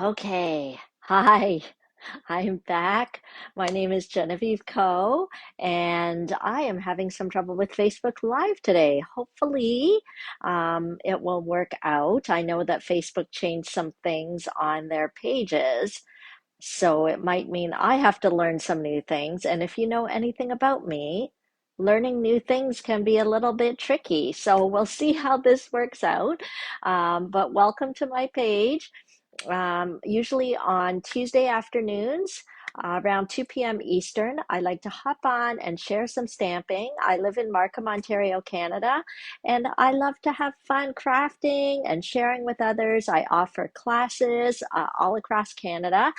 Okay. Hi, I'm back. My name is Genevieve Coe, and I am having some trouble with Facebook Live today. Hopefully, it will work out. I know that Facebook changed some things on their pages, so it might mean I have to learn some new things. And if you know anything about me, learning new things can be a little bit tricky. So we'll see how this works out. But welcome to my page. Usually on Tuesday afternoons, around 2 p.m. Eastern, I like to hop on and share some stamping. I live in Markham, Ontario, Canada, and I love to have fun crafting and sharing with others. I offer classes all across Canada,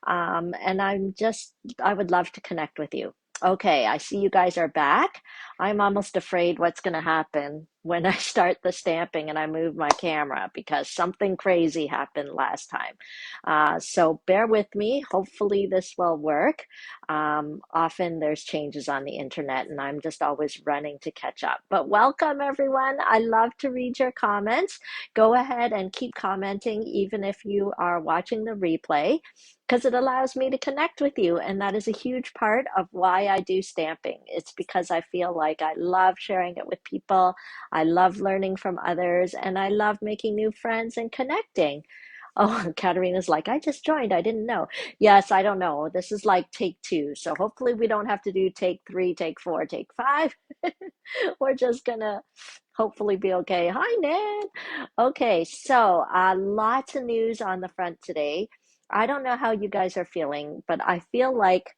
and I would love to connect with you. Okay, I see you guys are back. I'm almost afraid what's going to happen when I start the stamping and I move my camera because something crazy happened last time. So bear with me. Hopefully this will work. Often there's changes on the internet and I'm just always running to catch up. But welcome everyone. I love to read your comments. Go ahead and keep commenting even if you are watching the replay, because it allows me to connect with you. And that is a huge part of why I do stamping. It's because I feel like I love sharing it with people. I love learning from others, and I love making new friends and connecting. Oh, Katarina's like, I just joined. I didn't know. Yes, I don't know. This is like take two. So hopefully we don't have to do take three, take four, take five. We're just gonna hopefully be okay. Hi, Nan. Okay, so lots of news on the front today. I don't know how you guys are feeling, but I feel like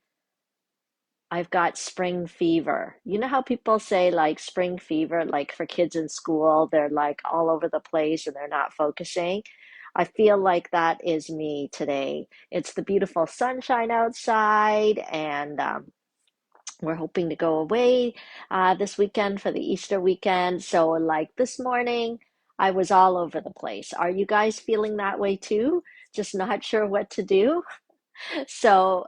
I've got spring fever. You know how people say like spring fever, like for kids in school, they're like all over the place and they're not focusing. I feel like that is me today. It's the beautiful sunshine outside, and we're hoping to go away this weekend for the Easter weekend. So, like this morning, I was all over the place. Are you guys feeling that way too? Just not sure what to do? So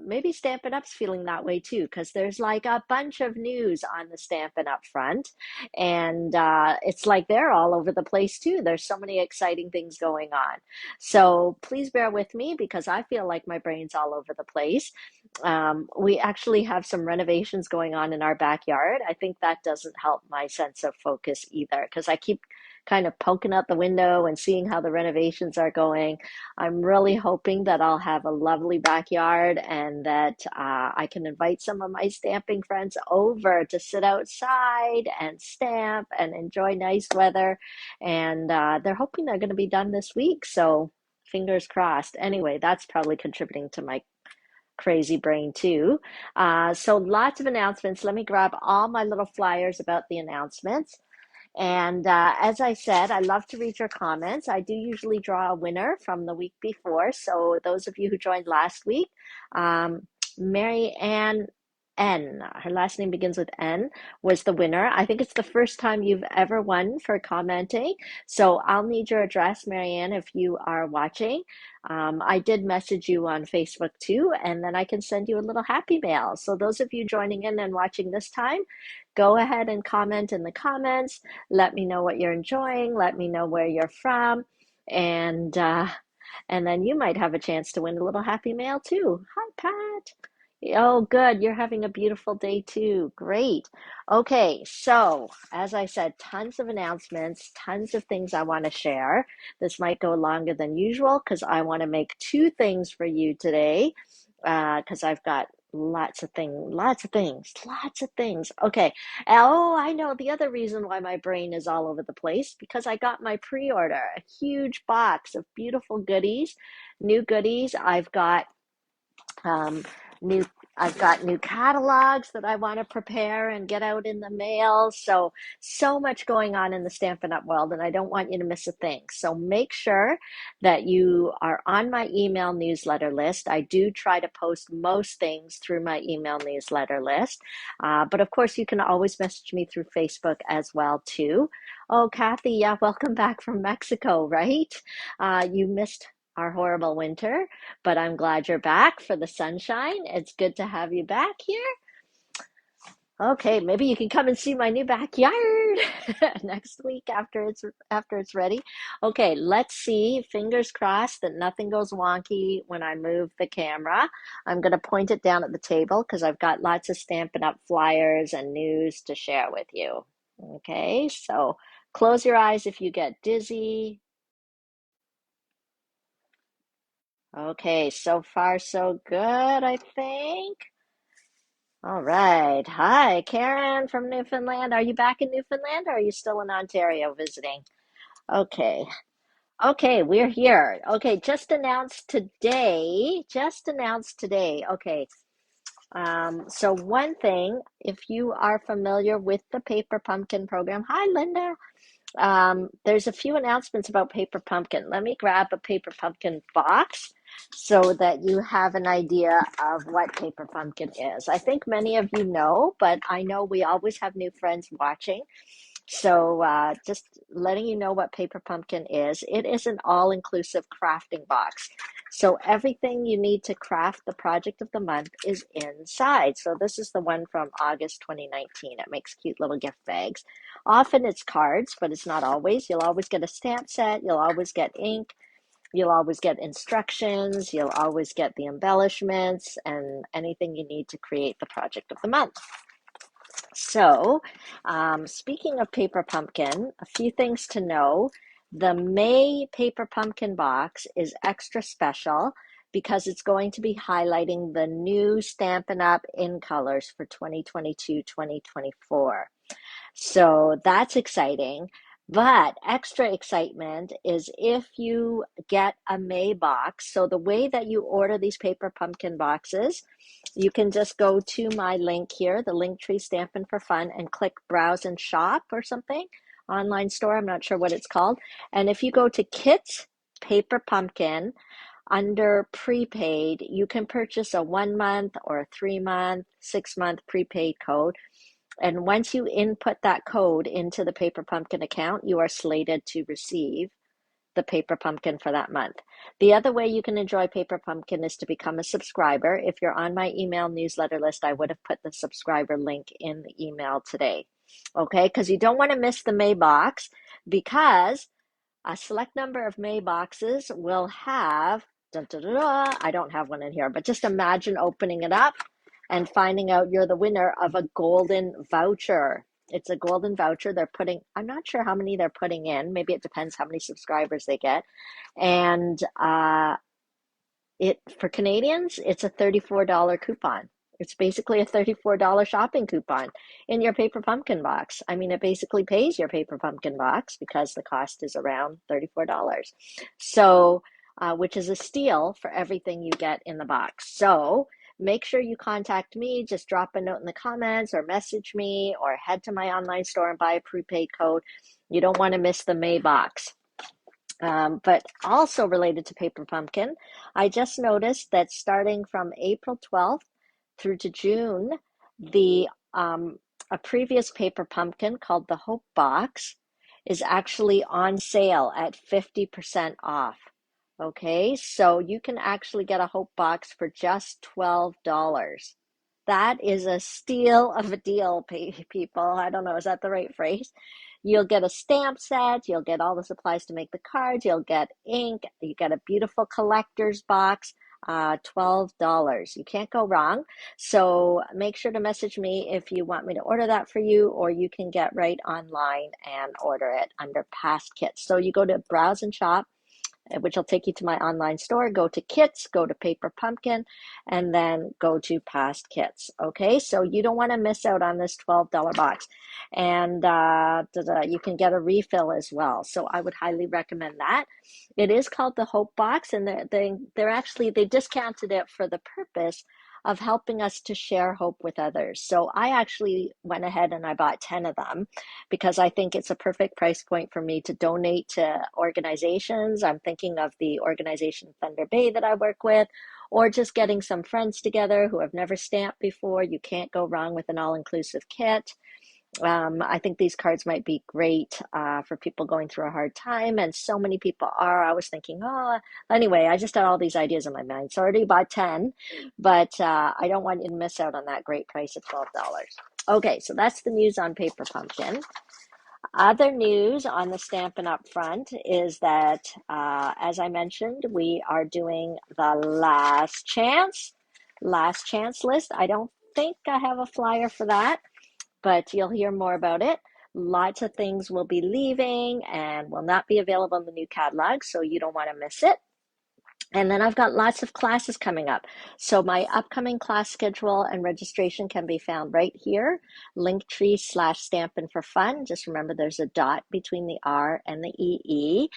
maybe Stampin' Up's feeling that way too, because there's like a bunch of news on the Stampin' Up front, and it's like they're all over the place too. There's so many exciting things going on. So please bear with me because I feel like my brain's all over the place. We actually have some renovations going on in our backyard. I think that doesn't help my sense of focus either, because I keep kind of poking out the window and seeing how the renovations are going. I'm really hoping that I'll have a lovely backyard and that I can invite some of my stamping friends over to sit outside and stamp and enjoy nice weather. And they're hoping they're going to be done this week. So fingers crossed. Anyway, that's probably contributing to my crazy brain too. So lots of announcements. Let me grab all my little flyers about the announcements. And as I said, I love to read your comments. I do usually draw a winner from the week before. So those of you who joined last week, um, Mary Ann N, her last name begins with N, was the winner. I think it's the first time you've ever won for commenting. So I'll need your address, Mary Ann, if you are watching. I did message you on Facebook too, and then I can send you a little happy mail. So those of you joining in and watching this time, go ahead and comment in the comments. Let me know what you're enjoying. Let me know where you're from. And and then you might have a chance to win a little happy mail too. Hi, Pat. Oh, good. You're having a beautiful day too. Great. Okay, so as I said, tons of announcements, tons of things I want to share. This might go longer than usual because I want to make two things for you today because I've got lots of things. Okay. Oh, I know the other reason why my brain is all over the place because I got my pre-order, a huge box of beautiful goodies, new goodies. Um, new I've got new catalogs that I want to prepare and get out in the mail. So much going on in the Stampin' Up world, and I don't want you to miss a thing. So make sure that you are on my email newsletter list. I do try to post most things through my email newsletter list. But of course, you can always message me through Facebook as well too. Oh, Kathy, yeah, welcome back from Mexico, right? You missed our horrible winter, but I'm glad you're back for the sunshine. It's good to have you back here. Okay, maybe you can come and see my new backyard next week after it's ready. Okay, let's see. Fingers crossed that nothing goes wonky when I move the camera. I'm going to point it down at the table because I've got lots of Stampin' Up! Flyers and news to share with you. Okay, so close your eyes if you get dizzy. Okay, so far so good, I think. All right. Hi, Karen from Newfoundland. Are you back in Newfoundland or are you still in Ontario visiting? Okay. Okay, we're here. Okay, just announced today. Just announced today. Okay. So one thing, if you are familiar with the Paper Pumpkin program, hi Linda. There's a few announcements about Paper Pumpkin. Let me grab a Paper Pumpkin box so that you have an idea of what Paper Pumpkin is. I think many of you know, but I know we always have new friends watching. So just letting you know what Paper Pumpkin is. It is an all-inclusive crafting box. So everything you need to craft the project of the month is inside. So this is the one from August 2019. It makes cute little gift bags. Often it's cards, but it's not always. You'll always get a stamp set. You'll always get ink. You'll always get instructions. You'll always get the embellishments and anything you need to create the project of the month. So, speaking of Paper Pumpkin, a few things to know. The May Paper Pumpkin box is extra special because it's going to be highlighting the new Stampin' Up! In colors for 2022-2024. So that's exciting. But extra excitement is if you get a May box. So the way that you order these Paper Pumpkin boxes, you can just go to my link here, the Linktree Stampin' for Fun, and click Browse and Shop or something. Online store, I'm not sure what it's called. And if you go to Kits Paper Pumpkin, under prepaid, you can purchase a 1 month or a 3 month, 6 month prepaid code. And once you input that code into the Paper Pumpkin account, you are slated to receive the Paper Pumpkin for that month. The other way you can enjoy Paper Pumpkin is to become a subscriber. If you're on my email newsletter list, I would have put the subscriber link in the email today. Okay, because you don't want to miss the May box because a select number of May boxes will have, I don't have one in here, but just imagine opening it up and finding out you're the winner of a golden voucher. It's a golden voucher. I'm not sure how many they're putting in. Maybe it depends how many subscribers they get. And for Canadians, it's a $34 coupon. It's basically a $34 shopping coupon in your Paper Pumpkin box. I mean, it basically pays your Paper Pumpkin box because the cost is around $34. So, which is a steal for everything you get in the box. So make sure you contact me. Just drop a note in the comments or message me or head to my online store and buy a prepaid code. You don't want to miss the May box. But also related to Paper Pumpkin, I just noticed that starting from April 12th through to June, the a previous Paper Pumpkin called the Hope Box is actually on sale at 50% off. Okay, so you can actually get a Hope Box for just $12. That is a steal of a deal, people. I don't know, is that the right phrase? You'll get a stamp set, you'll get all the supplies to make the cards, you'll get ink, you get a beautiful collector's box, $12. You can't go wrong. So make sure to message me if you want me to order that for you, or you can get right online and order it under past kits. So you go to Browse and Shop, which will take you to my online store. Go to Kits, go to Paper Pumpkin, and then go to Past Kits. Okay, so you don't want to miss out on this $12 box. And you can get a refill as well. So I would highly recommend that. It is called the Hope Box, and they discounted it for the purpose of helping us to share hope with others. So I actually went ahead and I bought 10 of them because I think it's a perfect price point for me to donate to organizations. I'm thinking of the organization Thunder Bay that I work with, or just getting some friends together who have never stamped before. You can't go wrong with an all-inclusive kit. I think these cards might be great for people going through a hard time, and so many people are. I was thinking, oh, anyway, I just had all these ideas in my mind. So I already bought 10, but I don't want you to miss out on that great price of $12. Okay, so that's the news on Paper Pumpkin. Other news on the Stampin' Up! Front is that, as I mentioned, we are doing the last chance list. I don't think I have a flyer for that, but you'll hear more about it. Lots of things will be leaving and will not be available in the new catalog, so you don't want to miss it. And then I've got lots of classes coming up. So my upcoming class schedule and registration can be found right here, linktree/Stampin' for Fun. Just remember there's a dot between the R and the EE.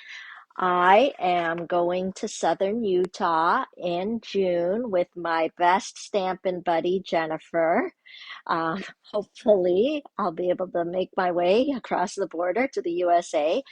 I am going to Southern Utah in June with my best Stampin' buddy, Jennifer. Hopefully, I'll be able to make my way across the border to the USA.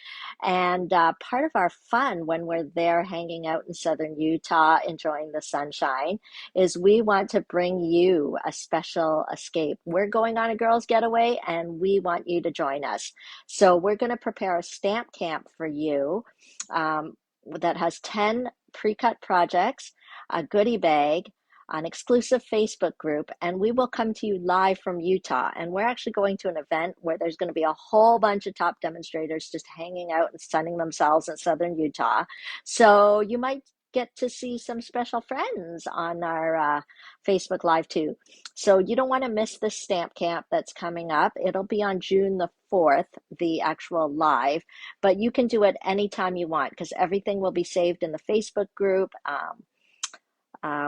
And part of our fun when we're there hanging out in southern Utah, enjoying the sunshine, is we want to bring you a special escape. We're going on a girls' getaway and we want you to join us. So we're going to prepare a stamp camp for you that has 10 pre-cut projects, a goodie bag, an exclusive Facebook group, and we will come to you live from Utah. And we're actually going to an event where there's going to be a whole bunch of top demonstrators just hanging out and sunning themselves in southern Utah. So you might get to see some special friends on our Facebook Live too. So you don't want to miss this stamp camp that's coming up. It'll be on June the 4th, the actual live, but you can do it anytime you want because everything will be saved in the Facebook group.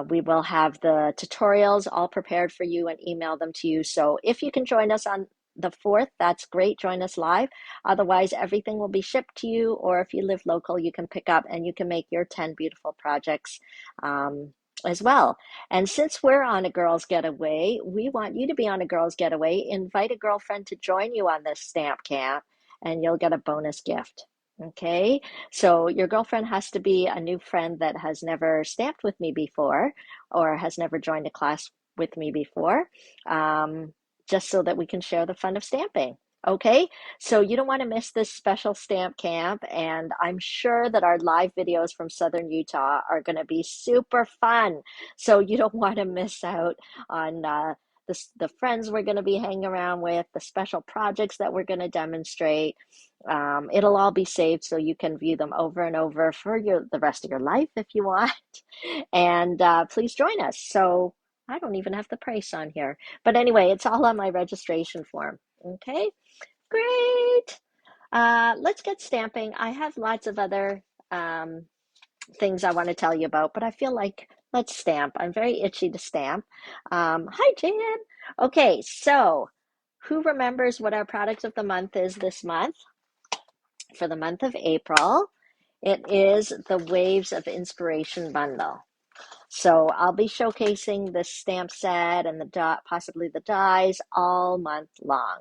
We will have the tutorials all prepared for you and email them to you. So if you can join us on the 4th, that's great. Join us live. Otherwise, everything will be shipped to you, or if you live local, you can pick up and you can make your 10 beautiful projects as well. And since we're on a girls' getaway, we want you to be on a girls' getaway. Invite a girlfriend to join you on this stamp camp, and you'll get a bonus gift. Okay, so your girlfriend has to be a new friend that has never stamped with me before or has never joined a class with me before, just so that we can share the fun of stamping. Okay, so you don't want to miss this special stamp camp, and I'm sure that our live videos from Southern Utah are going to be super fun. So you don't want to miss out on the friends we're going to be hanging around with, the special projects that we're going to demonstrate. It'll all be saved so you can view them over and over for the rest of your life if you want. And please join us. So I don't even have the price on here. But anyway, it's all on my registration form. Okay, great. Let's get stamping. I have lots of other things I want to tell you about, but I feel like let's stamp. I'm very itchy to stamp. Hi, Jan. Okay, so who remembers what our product of the month is this month? For the month of April, it is the Waves of Inspiration bundle. So I'll be showcasing the stamp set and possibly the dies all month long.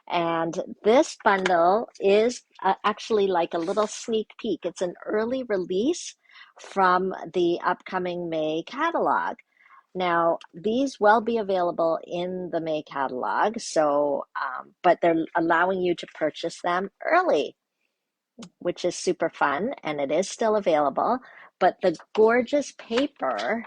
And this bundle is actually like a little sneak peek. It's an early release from the upcoming May catalog. Now, these will be available in the May catalog, but they're allowing you to purchase them early, which is super fun, and it is still available. But the gorgeous paper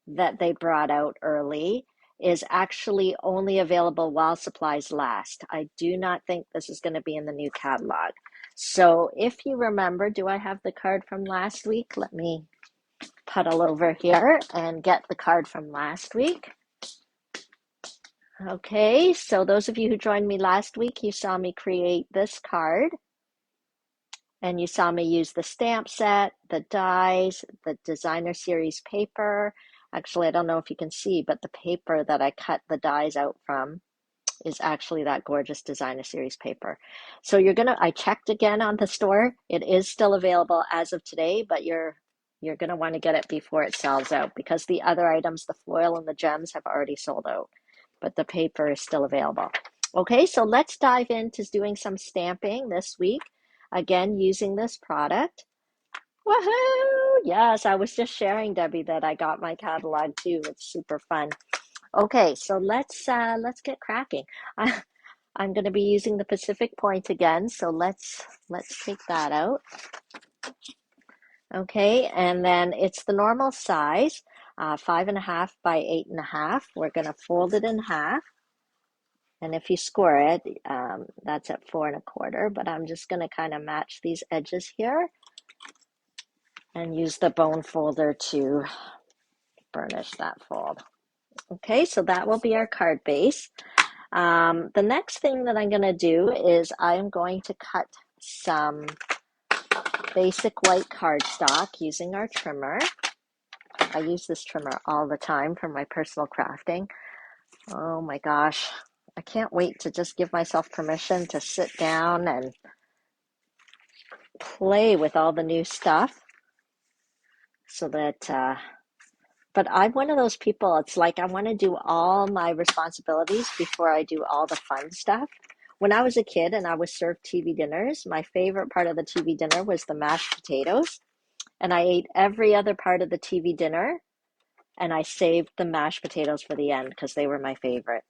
that they brought out early is actually only available while supplies last. I do not think this is going to be in the new catalog. So if you remember, do I have the card from last week? Let me puddle over here and get the card from last week. Okay, so those of you who joined me last week, you saw me create this card. And you saw me use the stamp set, the dies, the designer series paper. Actually, I don't know if you can see, but the paper that I cut the dies out from is actually that gorgeous designer series paper. So I checked again on the store. It is still available as of today, but you're gonna want to get it before it sells out because the other items, the foil and the gems, have already sold out, but the paper is still available. Okay, so let's dive into doing some stamping this week. Again, using this product. Woohoo! Yes, I was just sharing, Debbie, that I got my catalog too. It's super fun. Okay, so let's get cracking. I'm going to be using the Pacific Point again, so let's take that out. Okay, and then it's the normal size, 5.5 by 8.5. We're going to fold it in half. And if you score it, that's at 4.25, but I'm just going to kind of match these edges here and use the bone folder to burnish that fold. Okay, so that will be our card base. The next thing that I'm going to do is I'm going to cut some basic white cardstock using our trimmer. I use this trimmer all the time for my personal crafting. Oh my gosh, I can't wait to just give myself permission to sit down and play with all the new stuff so that but I'm one of those people, it's like I want to do all my responsibilities before I do all the fun stuff. When I was a kid and I was served TV dinners, my favorite part of the TV dinner was the mashed potatoes, and I ate every other part of the TV dinner, and I saved the mashed potatoes for the end because they were my favorite.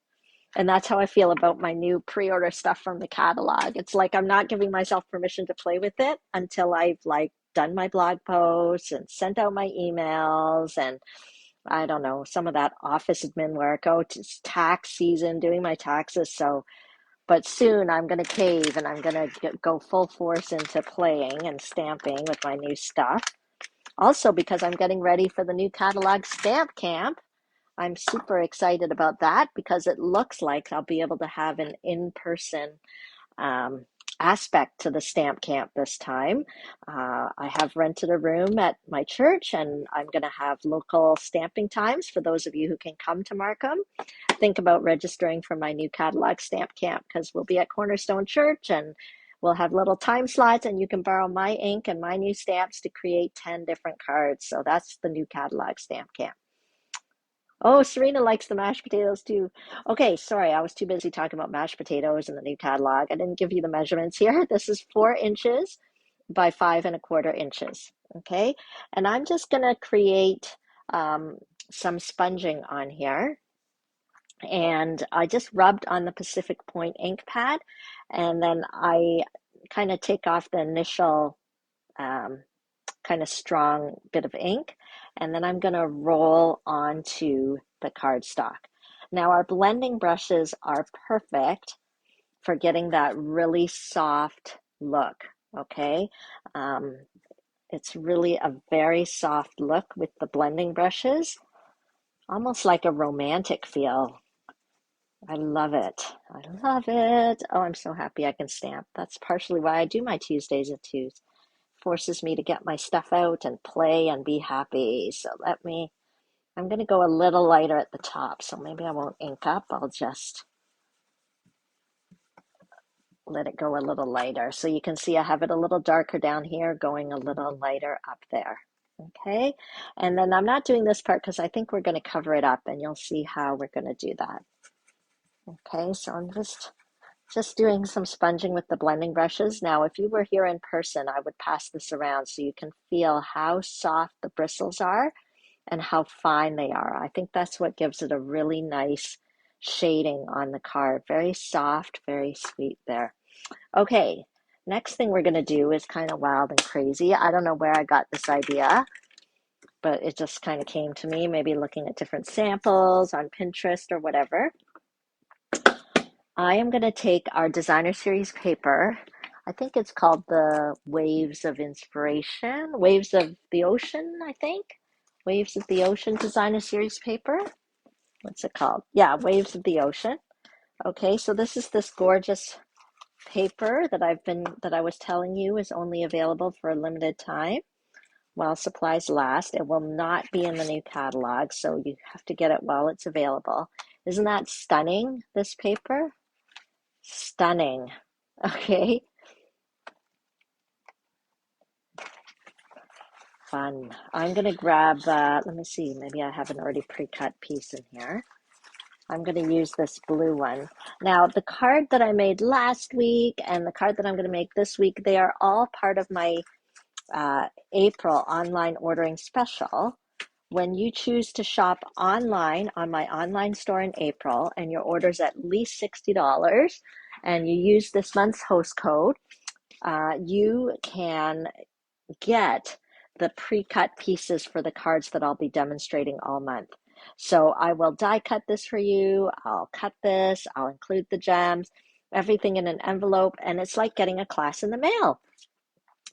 And that's how I feel about my new pre-order stuff from the catalog. It's like I'm not giving myself permission to play with it until I've like done my blog posts and sent out my emails and I don't know, some of that office admin work. Oh, it's tax season, doing my taxes. So, but soon I'm going to cave and I'm going to go full force into playing and stamping with my new stuff. Also, because I'm getting ready for the new catalog stamp camp. I'm super excited about that because it looks like I'll be able to have an in-person um, aspect to the stamp camp this time. I have rented a room at my church and I'm going to have local stamping times for those of you who can come to Markham. Think about registering for my new catalog stamp camp because we'll be at Cornerstone Church and we'll have little time slots and you can borrow my ink and my new stamps to create 10 different cards. So that's the new catalog stamp camp. Oh, Serena likes the mashed potatoes too. Okay, sorry, I was too busy talking about mashed potatoes and the new catalog. I didn't give you the measurements here. This is 4 inches by 5.25 inches. Okay, and I'm just gonna create some sponging on here. And I just rubbed on the Pacific Point ink pad, and then I kind of take off the initial um, kind of strong bit of ink, and then I'm going to roll onto the cardstock. Now our blending brushes are perfect for getting that really soft look, okay? It's really a very soft look with the blending brushes, almost like a romantic feel. I love it. I love it. Oh, I'm so happy I can stamp. That's partially why I do my Tuesdays at 2. Forces me to get my stuff out and play and be happy. So I'm going to go a little lighter at the top. So maybe I won't ink up. I'll just let it go a little lighter. So you can see I have it a little darker down here, going a little lighter up there. Okay. And then I'm not doing this part because I think we're going to cover it up and you'll see how we're going to do that. Okay. So I'm just doing some sponging with the blending brushes. Now, if you were here in person, I would pass this around so you can feel how soft the bristles are and how fine they are. I think that's what gives it a really nice shading on the card. Very soft, very sweet there. Okay, next thing we're going to do is kind of wild and crazy. I don't know where I got this idea, but it just kind of came to me, maybe looking at different samples on Pinterest or whatever. I am going to take our designer series paper. I think it's called the Waves of Inspiration, Waves of the Ocean, I think. Waves of the Ocean designer series paper. What's it called? Yeah, Waves of the Ocean. Okay, so this is this gorgeous paper that I was telling you is only available for a limited time while supplies last. It will not be in the new catalog, so you have to get it while it's available. Isn't that stunning, this paper? Stunning. Okay. Fun. I'm going to grab, let me see, maybe I have an already pre-cut piece in here. I'm going to use this blue one. Now, the card that I made last week and the card that I'm going to make this week, they are all part of my April online ordering special. When you choose to shop online on my online store in April and your order's at least $60, and you use this month's host code, you can get the pre-cut pieces for the cards that I'll be demonstrating all month. So I will die cut this for you. I'll cut this. I'll include the gems, everything in an envelope, and it's like getting a class in the mail.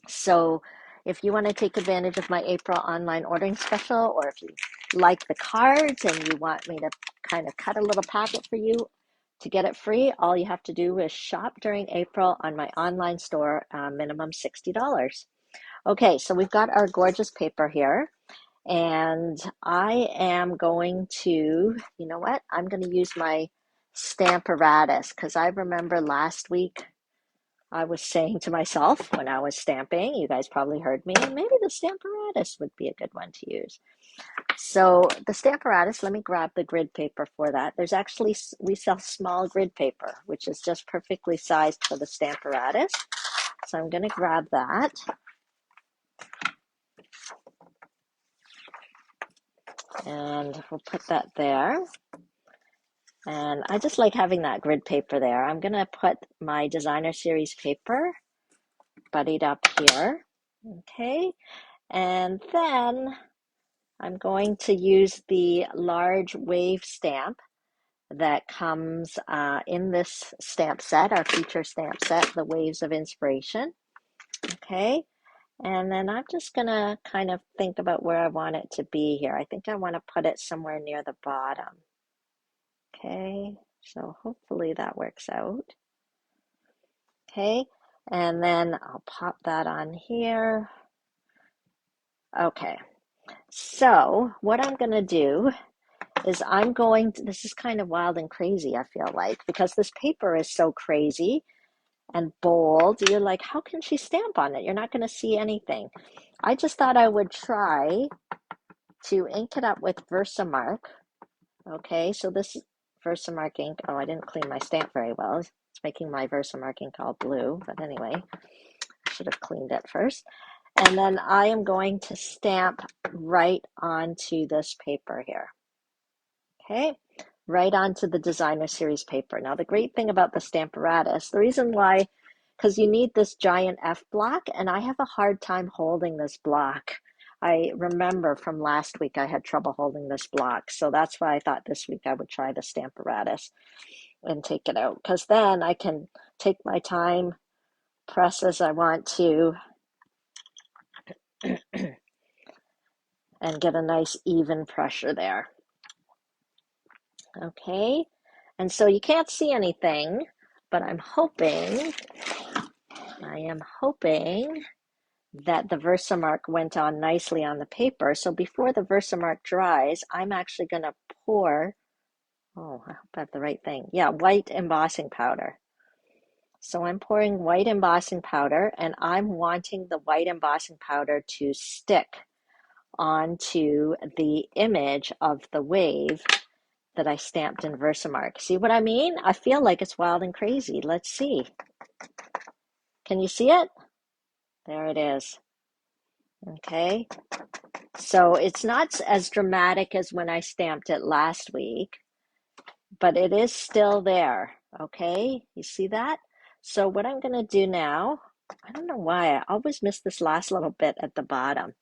So if you want to take advantage of my April online ordering special, or if you like the cards and you want me to kind of cut a little packet for you to get it free, all you have to do is shop during April on my online store, minimum $60. Okay, so we've got our gorgeous paper here, and I am going to, you know what? I'm going to use my Stamparatus, because I remember last week I was saying to myself when I was stamping, you guys probably heard me, maybe the Stamparatus would be a good one to use. So the Stamparatus, let me grab the grid paper for that. There's actually, we sell small grid paper, which is just perfectly sized for the Stamparatus. So I'm going to grab that. And we'll put that there. And I just like having that grid paper there. I'm going to put my designer series paper buddied up here. Okay. And then I'm going to use the large wave stamp that comes in this stamp set, our feature stamp set, the Waves of Inspiration. Okay. And then I'm just going to kind of think about where I want it to be here. I think I want to put it somewhere near the bottom. Okay, so hopefully that works out. Okay, and then I'll pop that on here. Okay, so what I'm going to do is this is kind of wild and crazy, I feel like, because this paper is so crazy and bold. You're like, how can she stamp on it? You're not going to see anything. I just thought I would try to ink it up with Versamark. Okay, so this Versamark ink, oh, I didn't clean my stamp very well. It's making my Versamark ink all blue, but anyway, I should have cleaned it first. And then I am going to stamp right onto this paper here. Okay, right onto the designer series paper. Now, the great thing about the Stamparatus, the reason why, because you need this giant F block, and I have a hard time holding this block. I remember from last week I had trouble holding this block, so that's why I thought this week I would try the Stamparatus and take it out, because then I can take my time, press as I want to, and get a nice even pressure there. Okay, and so you can't see anything, but I am hoping that the Versamark went on nicely on the paper. So before the Versamark dries, I'm actually going to pour, oh, I hope I have the right thing. Yeah, white embossing powder. So I'm pouring white embossing powder, and I'm wanting the white embossing powder to stick onto the image of the wave that I stamped in Versamark. See what I mean? I feel like it's wild and crazy. Let's see. Can you see it? There it is. Okay. So it's not as dramatic as when I stamped it last week, but it is still there. Okay. You see that? So what I'm going to do now, I don't know why I always miss this last little bit at the bottom.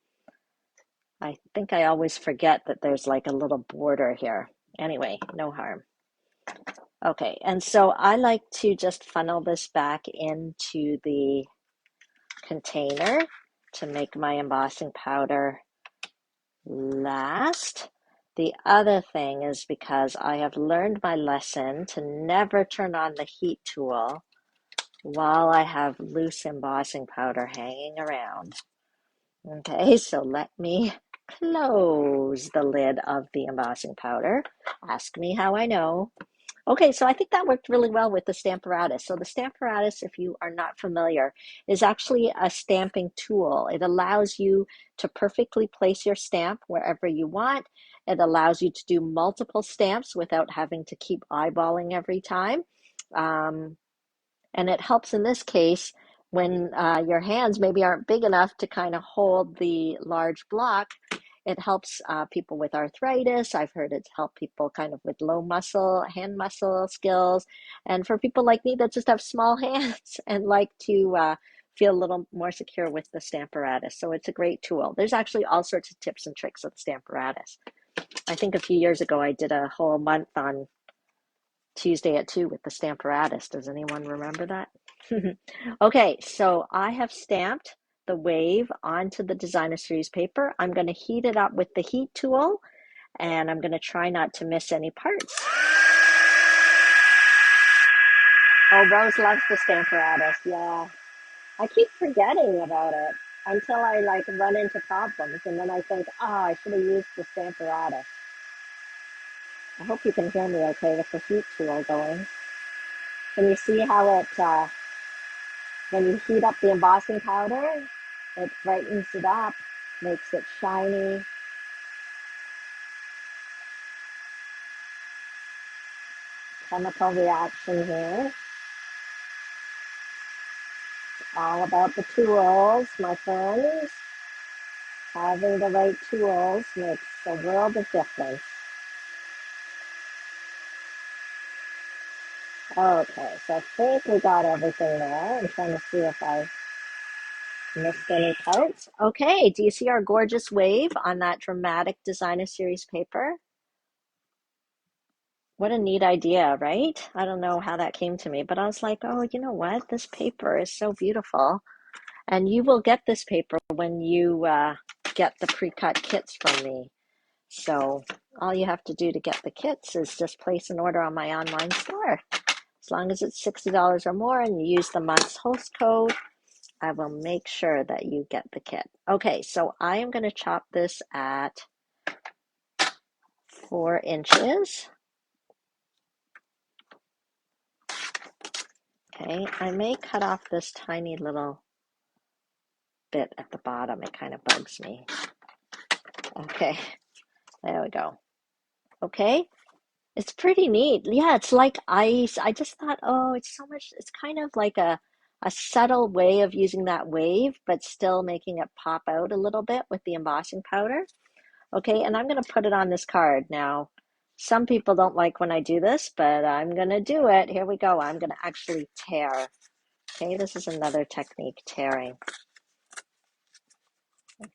I think I always forget that there's like a little border here. Anyway, no harm. Okay, and so I like to just funnel this back into the container to make my embossing powder last. The other thing is because I have learned my lesson to never turn on the heat tool while I have loose embossing powder hanging around. Okay, so let me close the lid of the embossing powder. Ask me how I know. Okay, so I think that worked really well with the Stamparatus. So the Stamparatus, if you are not familiar, is actually a stamping tool. It allows you to perfectly place your stamp wherever you want. It allows you to do multiple stamps without having to keep eyeballing every time. And it helps in this case when your hands maybe aren't big enough to kind of hold the large block. It helps people with arthritis. I've heard it's helped people kind of with low hand muscle skills. And for people like me that just have small hands and like to feel a little more secure with the Stamparatus. So it's a great tool. There's actually all sorts of tips and tricks with the Stamparatus. I think a few years ago I did a whole month on Tuesday at 2 with the Stamparatus. Does anyone remember that? Okay, so I have stamped the wave onto the designer series paper. I'm going to heat it up with the heat tool, and I'm going to try not to miss any parts. Oh, Rose loves the Stamparatus. Yeah, I keep forgetting about it until I like run into problems, and then I think, oh, I should have used the Stamparatus. I hope you can hear me okay with the heat tool going. Can you see how it, when you heat up the embossing powder, it brightens it up, makes it shiny. Chemical reaction here. All about the tools, my friends. Having the right tools makes a world of difference. Okay, so I think we got everything there. I'm trying to see if I missed any parts. Okay, do you see our gorgeous wave on that dramatic designer series paper? What a neat idea, right? I don't know how that came to me, but I was like, oh, you know what? This paper is so beautiful. And you will get this paper when you get the pre-cut kits from me. So all you have to do to get the kits is just place an order on my online store. As long as it's $60 or more and you use the month's host code, I will make sure that you get the kit. Okay, so I am going to chop this at 4 inches. Okay, I may cut off this tiny little bit at the bottom. It kind of bugs me. Okay, there we go. Okay, it's pretty neat. Yeah, it's like ice. I just thought, oh, it's so much, it's kind of like a subtle way of using that wave, but still making it pop out a little bit with the embossing powder. Okay, and I'm going to put it on this card. Now, some people don't like when I do this, but I'm going to do it. Here we go. I'm going to actually tear. Okay, this is another technique, tearing.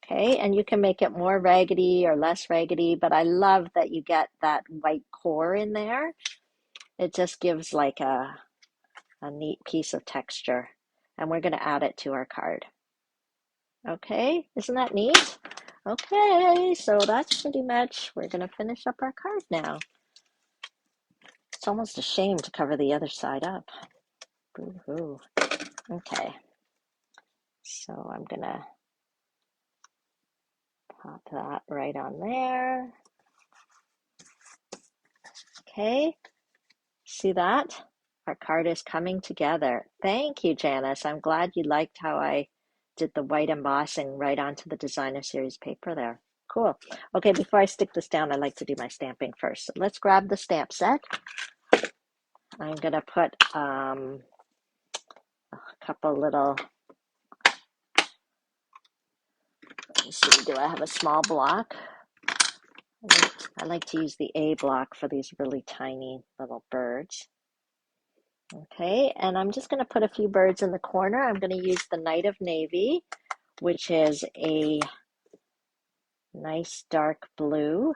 Okay, and you can make it more raggedy or less raggedy, but I love that you get that white core in there. It just gives like a neat piece of texture. And we're going to add it to our card. Okay, isn't that neat? Okay, so that's pretty much, we're going to finish up our card now. It's almost a shame to cover the other side up. Boo-hoo. Okay, so I'm going to pop that right on there. Okay, see that? Our card is coming together. Thank you, Janice. I'm glad you liked how I did the white embossing right onto the designer series paper there. Cool. Okay, before I stick this down, I like to do my stamping first. So let's grab the stamp set. I'm going to put a couple little, let me see, do I have a small block? I like to use the A block for these really tiny little birds. Okay, and I'm just going to put a few birds in the corner. I'm going to use the Night of Navy, which is a nice dark blue.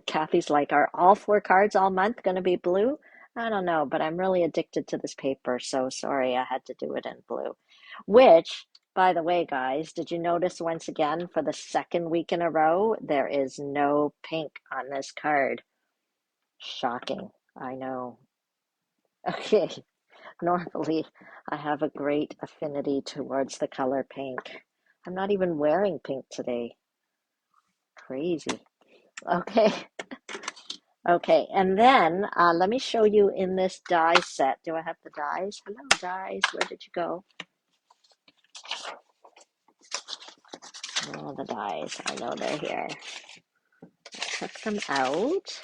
Kathy's like, are all 4 cards all month going to be blue? I don't know, but I'm really addicted to this paper, so sorry I had to do it in blue. Which, by the way, guys, did you notice once again for the 2nd week in a row, there is no pink on this card? Shocking, I know. Okay, normally I have a great affinity towards the color pink. I'm not even wearing pink today. Crazy. Okay. Okay, and then let me show you in this die set. Do I have the dies? Hello, dies. Where did you go? Oh, the dies. I know they're here. I took them out.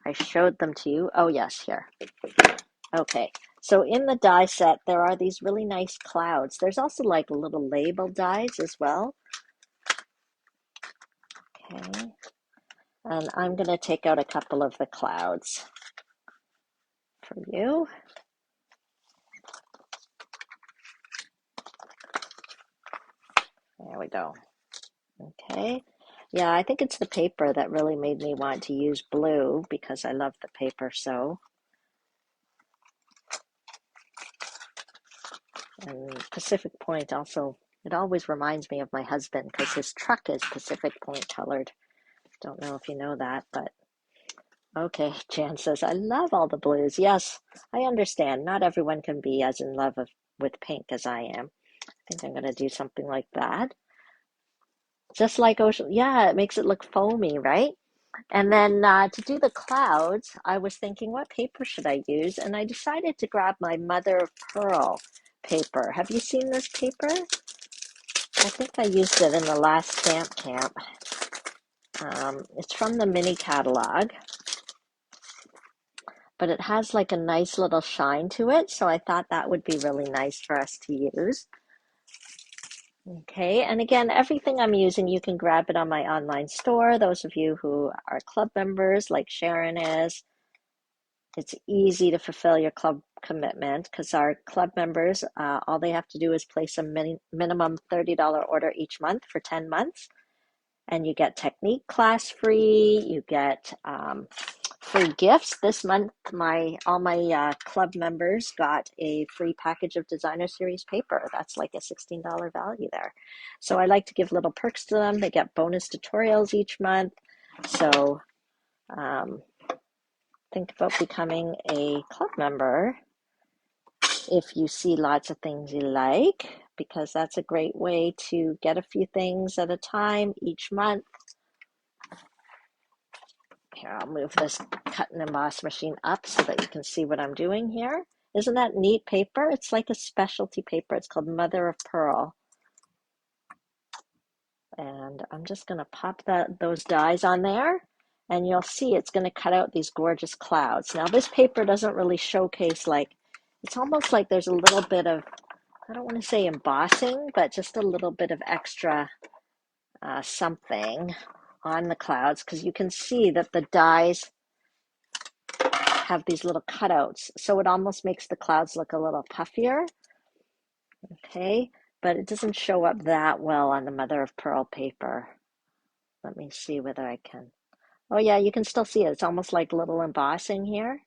I showed them to you. Oh, yes, here. Okay, so in the die set, there are these really nice clouds. There's also like little label dies as well. Okay. And I'm going to take out a couple of the clouds for you. There we go. Okay. Yeah, I think it's the paper that really made me want to use blue because I love the paper so. And Pacific Point also, it always reminds me of my husband because his truck is Pacific Point colored. Don't know if you know that, but okay. Jan says, I love all the blues. Yes, I understand. Not everyone can be as in love with pink as I am. I think I'm going to do something like that. Just like ocean. Yeah, it makes it look foamy, right? And then to do the clouds, I was thinking, what paper should I use? And I decided to grab my mother of pearl paper. Have you seen this paper? I think I used it in the last stamp camp. It's from the mini catalog, but it has like a nice little shine to it. So I thought that would be really nice for us to use. Okay, and again, everything I'm using, you can grab it on my online store. Those of you who are club members, like Sharon is, it's easy to fulfill your club commitment because our club members, all they have to do is place a minimum $30 order each month for 10 months. And you get technique class free, you get free gifts. This month, all my club members got a free package of designer series paper. That's like a $16 value there. So I like to give little perks to them. They get bonus tutorials each month. So think about becoming a club member if you see lots of things you like, because that's a great way to get a few things at a time each month. Here, I'll move this cut and emboss machine up so that you can see what I'm doing here. Isn't that neat paper? It's like a specialty paper. It's called Mother of Pearl. And I'm just going to pop those dies on there, and you'll see it's going to cut out these gorgeous clouds. Now, this paper doesn't really showcase, like, it's almost like there's a little bit of, I don't want to say embossing, but just a little bit of extra something on the clouds, because you can see that the dies have these little cutouts. So it almost makes the clouds look a little puffier. Okay, but it doesn't show up that well on the mother of pearl paper. Let me see whether I can. Oh yeah, you can still see it. It's almost like little embossing here.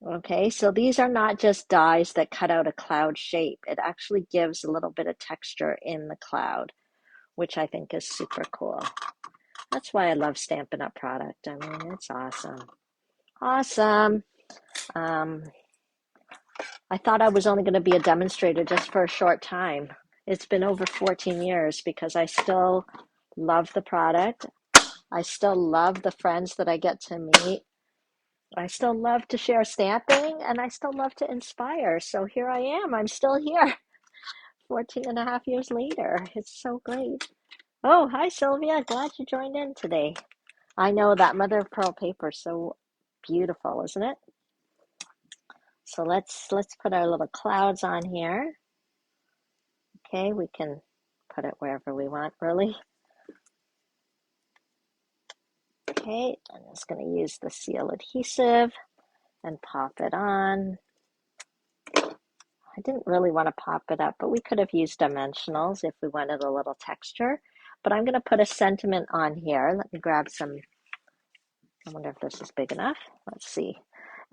Okay, so these are not just dies that cut out a cloud shape. It actually gives a little bit of texture in the cloud, which I think is super cool. That's why I love Stampin' Up! Product. I mean, it's awesome. Awesome. I thought I was only going to be a demonstrator just for a short time. It's been over 14 years because I still love the product. I still love the friends that I get to meet. I still love to share stamping, and I still love to inspire. So here I am. I'm still here 14 and a half years later. It's so great. Oh, hi, Sylvia. Glad you joined in today. I know that mother of pearl paper is so beautiful, isn't it? So let's put our little clouds on here. Okay, we can put it wherever we want, really. Okay, I'm just going to use the seal adhesive and pop it on. I didn't really want to pop it up, but we could have used dimensionals if we wanted a little texture. But I'm going to put a sentiment on here. Let me grab some. I wonder if this is big enough. Let's see.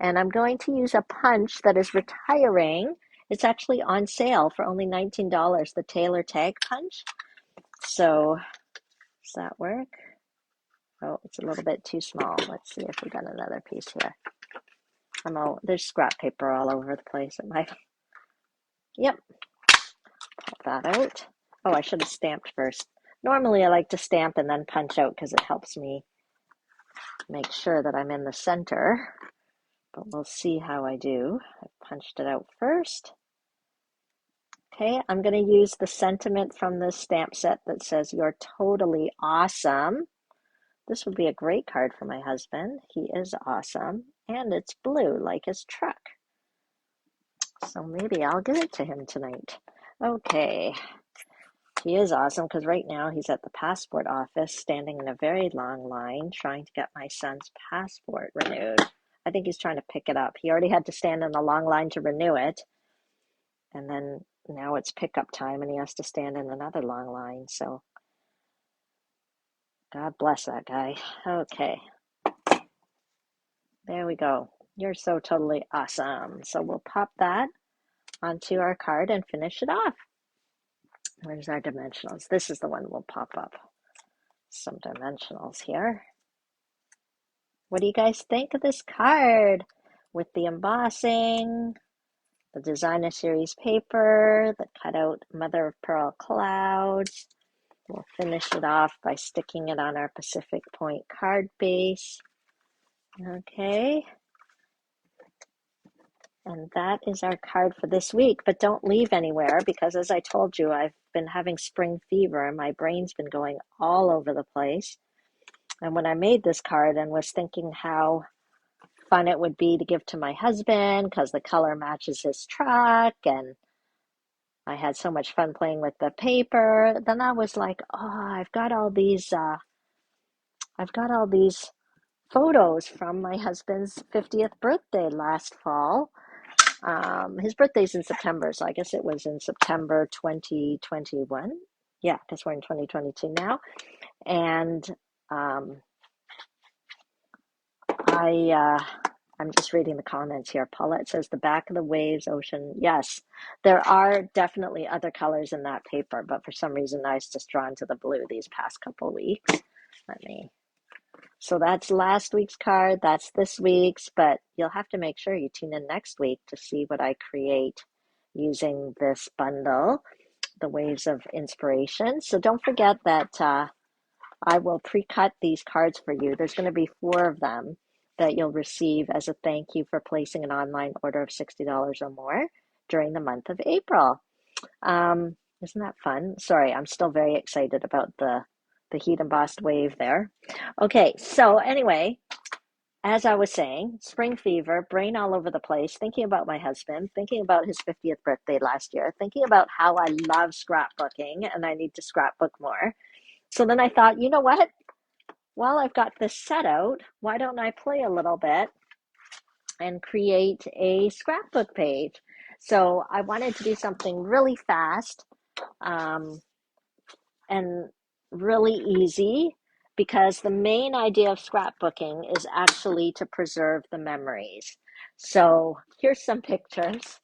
And I'm going to use a punch that is retiring. It's actually on sale for only $19, the Taylor Tag punch. So does that work? Oh, it's a little bit too small. Let's see if we got another piece here. There's scrap paper all over the place at my, yep, pop that out. Oh, I should have stamped first. Normally I like to stamp and then punch out because it helps me make sure that I'm in the center, but we'll see how I do. I punched it out first. Okay, I'm going to use the sentiment from this stamp set that says, "You're totally awesome." This would be a great card for my husband. He is awesome. And it's blue, like his truck. So maybe I'll give it to him tonight. Okay. He is awesome because right now he's at the passport office standing in a very long line trying to get my son's passport renewed. I think he's trying to pick it up. He already had to stand in a long line to renew it. And then now it's pickup time and he has to stand in another long line. So God bless that guy. Okay. There we go. You're so totally awesome. So we'll pop that onto our card and finish it off. Where's our dimensionals? This is the one we'll pop up. Some dimensionals here. What do you guys think of this card? With the embossing, the designer series paper, the cutout mother of pearl clouds. We'll finish it off by sticking it on our Pacific Point card base. Okay. And that is our card for this week, but don't leave anywhere because as I told you, I've been having spring fever and my brain's been going all over the place. And when I made this card and was thinking how fun it would be to give to my husband because the color matches his truck and I had so much fun playing with the paper, then I was like, oh, I've got all these photos from my husband's 50th birthday last fall. His birthday's in September, so I guess it was in September 2021. Yeah, because we're in 2022 now. And I'm just reading the comments here. Paulette says the back of the waves, ocean. Yes, there are definitely other colors in that paper, but for some reason I was just drawn to the blue these past couple of weeks. So that's last week's card. That's this week's, but you'll have to make sure you tune in next week to see what I create using this bundle, the Waves of Inspiration. So don't forget that I will pre-cut these cards for you. There's going to be 4 of them that you'll receive as a thank you for placing an online order of $60 or more during the month of April. Isn't that fun? Sorry, I'm still very excited about the heat embossed wave there. Okay, so anyway, as I was saying, spring fever, brain all over the place, thinking about my husband, thinking about his 50th birthday last year, thinking about how I love scrapbooking and I need to scrapbook more. So then I thought, you know what? While I've got this set out, why don't I play a little bit and create a scrapbook page? So I wanted to do something really fast and really easy because the main idea of scrapbooking is actually to preserve the memories. So here's some pictures.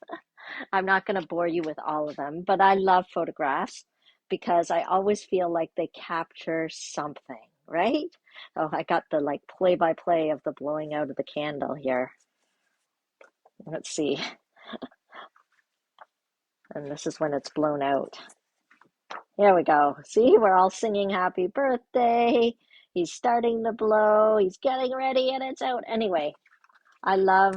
I'm not going to bore you with all of them, but I love photographs because I always feel like they capture something, right? Oh, I got the like play-by-play of the blowing out of the candle here. Let's see. And this is when it's blown out. Here we go. See, we're all singing happy birthday. He's starting to blow. He's getting ready and it's out. Anyway, I love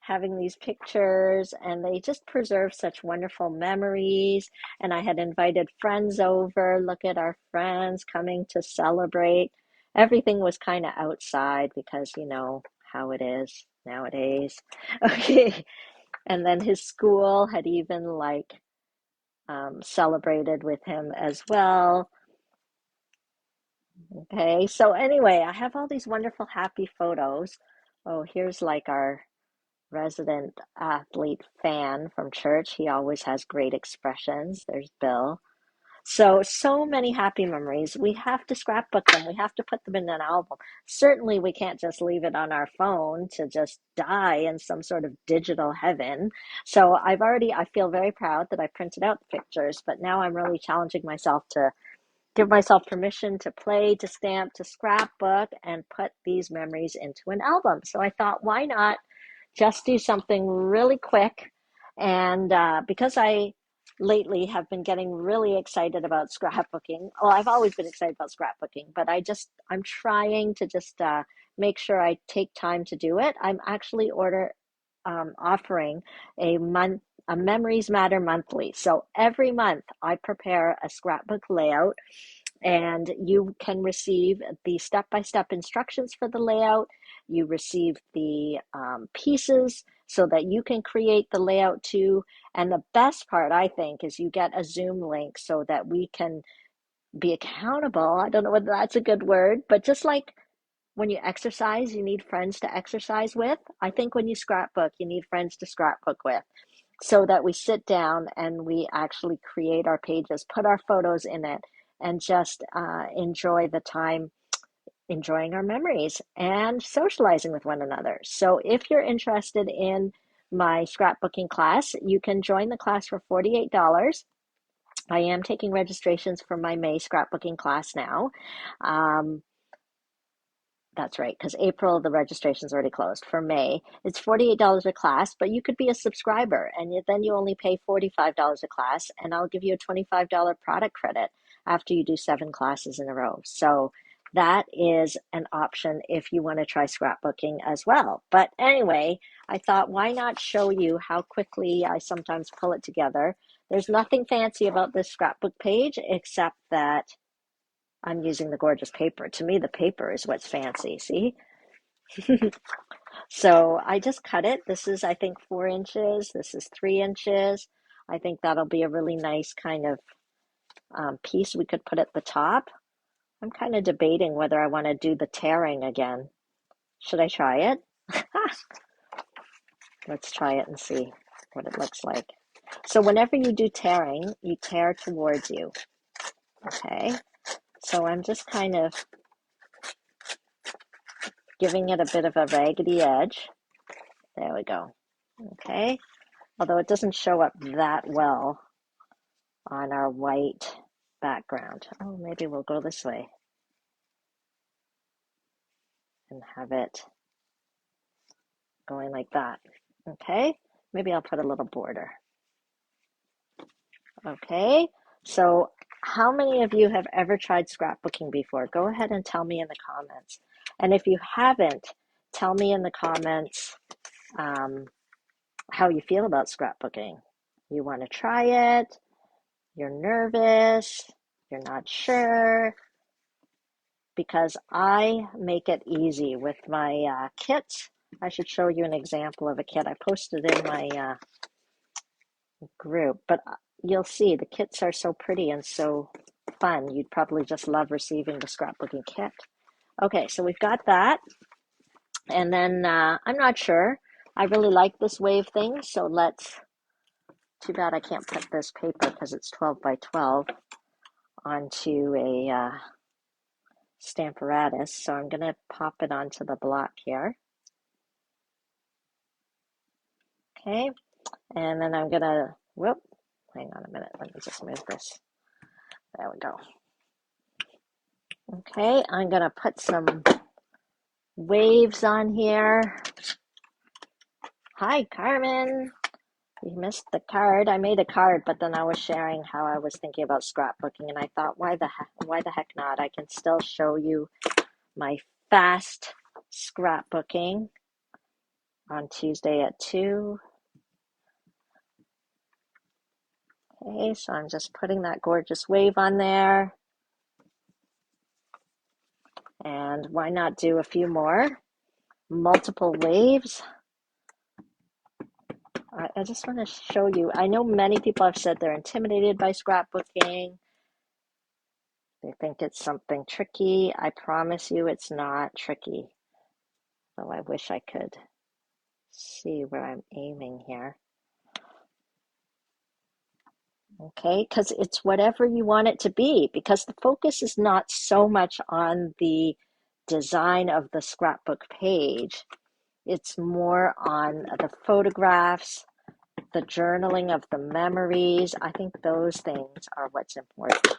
having these pictures and they just preserve such wonderful memories. And I had invited friends over. Look at our friends coming to celebrate. Everything was kind of outside because you know how it is nowadays. Okay. And then his school had even like celebrated with him as well. Okay, so anyway, I have all these wonderful happy photos. Oh, here's like our resident athlete fan from church. He always has great expressions. There's Bill. So many happy memories. We have to scrapbook them. We have to put them in an album. Certainly, we can't just leave it on our phone to just die in some sort of digital heaven. So I feel very proud that I printed out the pictures, but now I'm really challenging myself to give myself permission to play, to stamp, to scrapbook, and put these memories into an album. So I thought, why not just do something really quick? And because I lately have been getting really excited about scrapbooking. Well, I've always been excited about scrapbooking, but I'm trying to just make sure I take time to do it. I'm actually offering a Memories Matter monthly. So every month I prepare a scrapbook layout and you can receive the step-by-step instructions for the layout. You receive the pieces so that you can create the layout too. And the best part, I think, is you get a Zoom link so that we can be accountable. I don't know whether that's a good word, but just like when you exercise, you need friends to exercise with. I think when you scrapbook, you need friends to scrapbook with, so that we sit down and we actually create our pages, put our photos in it, and just enjoy the time, enjoying our memories and socializing with one another. So if you're interested in my scrapbooking class, you can join the class for $48. I am taking registrations for my May scrapbooking class now. Um, That's right, because April, the registration's already closed. For May, it's $48 a class, but you could be a subscriber, and then you only pay $45 a class, and I'll give you a $25 product credit after you do 7 classes in a row. So that is an option if you want to try scrapbooking as well. But anyway, I thought, why not show you how quickly I sometimes pull it together. There's nothing fancy about this scrapbook page except that I'm using the gorgeous paper. To me, the paper is what's fancy, see? So I just cut it. This is, I think, 4 inches. This is 3 inches. I think that'll be a really nice kind of piece we could put at the top. I'm kind of debating whether I want to do the tearing again. Should I try it? Let's try it and see what it looks like. So whenever you do tearing, you tear towards you, okay? So I'm just kind of giving it a bit of a raggedy edge. There we go. Okay. Although it doesn't show up that well on our white background. Oh, maybe we'll go this way and have it going like that. Okay. Maybe I'll put a little border. Okay. So how many of you have ever tried scrapbooking before? Go ahead and tell me in the comments. And if you haven't, tell me in the comments how you feel about scrapbooking. You want to try it? You're nervous? You're not sure? Because I make it easy with my kits. I should show you an example of a kit. I posted in my group, but you'll see the kits are so pretty and so fun. You'd probably just love receiving the scrapbooking kit. Okay, so we've got that. And then I'm not sure. I really like this wave thing, so too bad I can't put this paper because it's 12 by 12 onto a stamparatus. So I'm going to pop it onto the block here. Okay, and then I'm going to, hang on a minute. Let me just move this. There we go. Okay, I'm going to put some waves on here. Hi, Carmen. You missed the card. I made a card, but then I was sharing how I was thinking about scrapbooking, and I thought, why the heck not? I can still show you my fast scrapbooking on Tuesday at 2. Okay, so I'm just putting that gorgeous wave on there. And why not do a few more? Multiple waves. I just want to show you. I know many people have said they're intimidated by scrapbooking. They think it's something tricky. I promise you it's not tricky. Though I wish I could see where I'm aiming here. Okay, because it's whatever you want it to be, because the focus is not so much on the design of the scrapbook page. It's more on the photographs, the journaling of the memories. I think those things are what's important.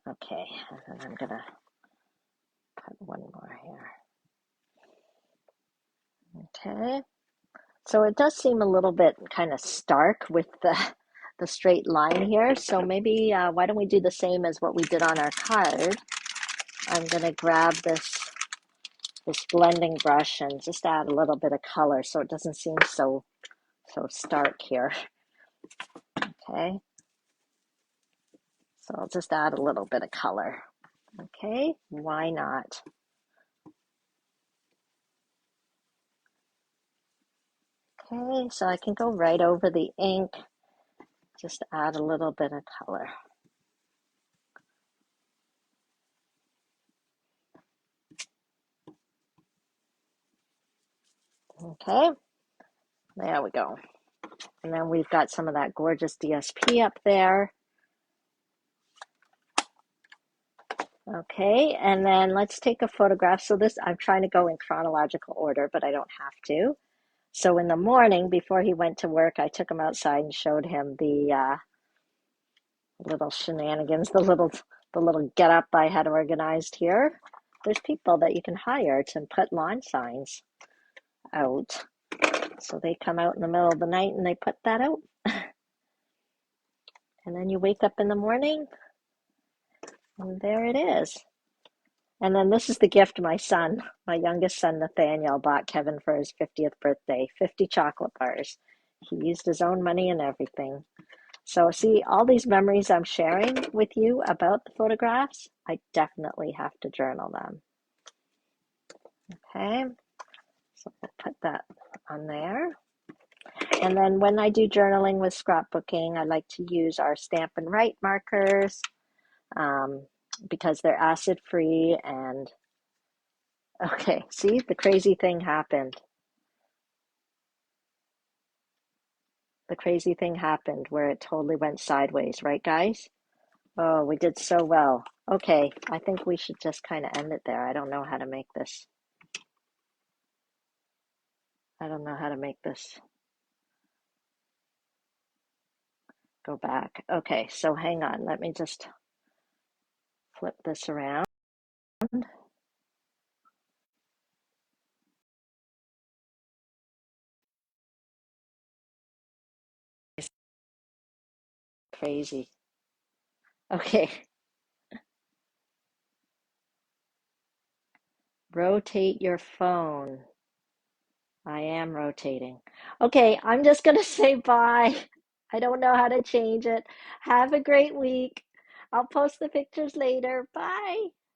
Okay, and then I'm going to put one more here. Okay, so it does seem a little bit kind of stark with the straight line here. So maybe why don't we do the same as what we did on our card? I'm going to grab this blending brush and just add a little bit of color so it doesn't seem so stark here. Okay, so I'll just add a little bit of color. Okay, why not? Okay, so I can go right over the ink, just add a little bit of color. Okay, there we go. And then we've got some of that gorgeous DSP up there. Okay, and then let's take a photograph. So this, I'm trying to go in chronological order, but I don't have to. So in the morning before he went to work, I took him outside and showed him the little shenanigans, the little get up I had organized here. There's people that you can hire to put lawn signs out. So they come out in the middle of the night and they put that out. And then you wake up in the morning and there it is. And then this is the gift my youngest son Nathaniel bought Kevin for his 50th birthday, 50 chocolate bars. He used his own money and everything. So see, all these memories I'm sharing with you about the photographs, I definitely have to journal them. Okay, so I'll put that on there. And then when I do journaling with scrapbooking, I like to use our Stamp and Write markers because they're acid free. And okay, see, the crazy thing happened. The crazy thing happened where it totally went sideways, right, guys? Oh, we did so well. Okay, I think we should just kind of end it there. I don't know how to make this. I don't know how to make this go back. Okay, so hang on. Let me just flip this around. It's crazy. Okay, rotate your phone. I am rotating. Okay, I'm just going to say bye. I don't know how to change it. Have a great week. I'll post the pictures later. Bye.